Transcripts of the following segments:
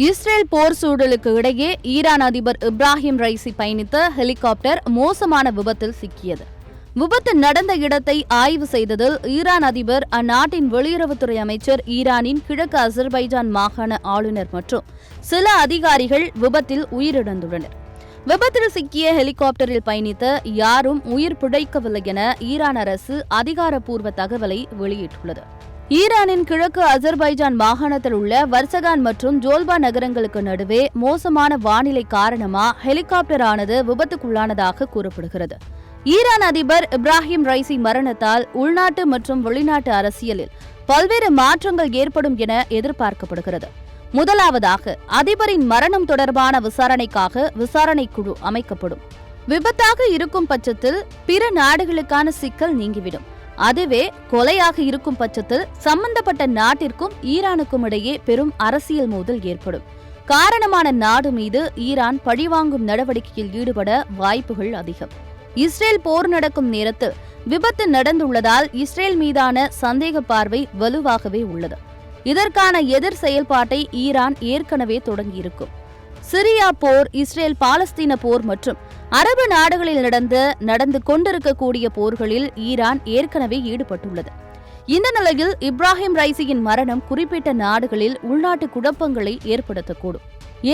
Israel போர் சூழலுக்கு இடையே Iran அதிபர் இப்ராஹிம் ரைசி பயணித்த ஹெலிகாப்டர் மோசமான விபத்தில் சிக்கியது. விபத்து நடந்த இடத்தை ஆய்வு செய்ததில் ஈரான் அதிபர், அந்நாட்டின் வெளியுறவுத்துறை அமைச்சர், ஈரானின் கிழக்கு அசர்பைஜான் மாகாண ஆளுநர் மற்றும் சில அதிகாரிகள் விபத்தில் உயிரிழந்துள்ளனர். விபத்தில் சிக்கிய ஹெலிகாப்டரில் பயணித்த யாரும் உயிர் பிழைக்கவில்லை என ஈரான் அரசு அதிகாரப்பூர்வ தகவலை வெளியிட்டுள்ளது. ஈரானின் கிழக்கு அசர்பைஜான் மாகாணத்தில் உள்ள வர்சகான் மற்றும் ஜோல்பா நகரங்களுக்கு நடுவே மோசமான வானிலை காரணமா ஹெலிகாப்டர் ஆனது விபத்துக்குள்ளானதாக கூறப்படுகிறது. ஈரான் அதிபர் இப்ராஹிம் ரைசி மரணத்தால் உள்நாட்டு மற்றும் வெளிநாட்டு அரசியலில் பல்வேறு மாற்றங்கள் ஏற்படும் என எதிர்பார்க்கப்படுகிறது. முதலாவதாக, அதிபரின் மரணம் தொடர்பான விசாரணைக்காக விசாரணை குழு அமைக்கப்படும். விபத்தாக இருக்கும் பட்சத்தில் பிற நாடுகளுக்கான சிக்கல் நீங்கிவிடும். அதுவே கொலையாக இருக்கும் பட்சத்தில் சம்பந்தப்பட்ட நாட்டிற்கும் ஈரானுக்கும் இடையே பெரும் அரசியல் மோதல் ஏற்படும். காரணமான நாடு மீது ஈரான் பழிவாங்கும் நடவடிக்கையில் ஈடுபட வாய்ப்புகள் அதிகம். இஸ்ரேல் போர் நடக்கும் நேரத்தில் விபத்து நடந்துள்ளதால் இஸ்ரேல் மீதான சந்தேக பார்வை வலுவாகவே உள்ளது. இதற்கான எதிர் செயல்பாட்டை ஈரான் ஏற்கனவே தொடங்கியிருக்கும். சிரியா போர், இஸ்ரேல் பாலஸ்தீன போர் மற்றும் அரபு நாடுகளில் நடந்து கொண்டிருக்கக்கூடிய போர்களில் ஈரான் ஏற்கனவே ஈடுபட்டுள்ளது. இந்த நிலையில் இப்ராஹிம் ரைசியின் மரணம் குறிப்பிட்ட நாடுகளில் உள்நாட்டு குழப்பங்களை ஏற்படுத்தக்கூடும்.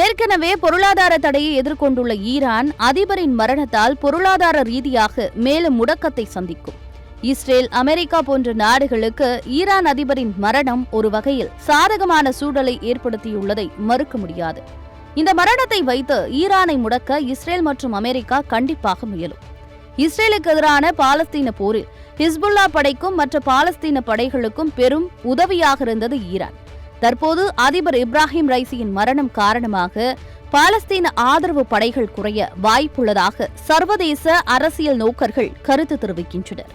ஏற்கனவே பொருளாதார தடையை எதிர்கொண்டுள்ள ஈரான் அதிபரின் மரணத்தால் பொருளாதார ரீதியாக மேலும் முடக்கத்தை சந்திக்கும். இஸ்ரேல், அமெரிக்கா போன்ற நாடுகளுக்கு ஈரான் அதிபரின் மரணம் ஒரு வகையில் சாதகமான சூழலை ஏற்படுத்தியுள்ளதை மறுக்க முடியாது. இந்த மரணத்தை வைத்து ஈரானை முடக்க இஸ்ரேல் மற்றும் அமெரிக்கா கண்டிப்பாக முயலும். இஸ்ரேலுக்கு எதிரான பாலஸ்தீன போரில் ஹிஸ்புல்லா படைக்கும் மற்ற பாலஸ்தீன படைகளுக்கும் பெரும் உதவியாக இருந்தது ஈரான். தற்போது அதிபர் இப்ராஹிம் ரைசியின் மரணம் காரணமாக பாலஸ்தீன ஆதரவு படைகள் குறைய வாய்ப்புள்ளதாக சர்வதேச அரசியல் நோக்கர்கள் கருத்து தெரிவிக்கின்றனர்.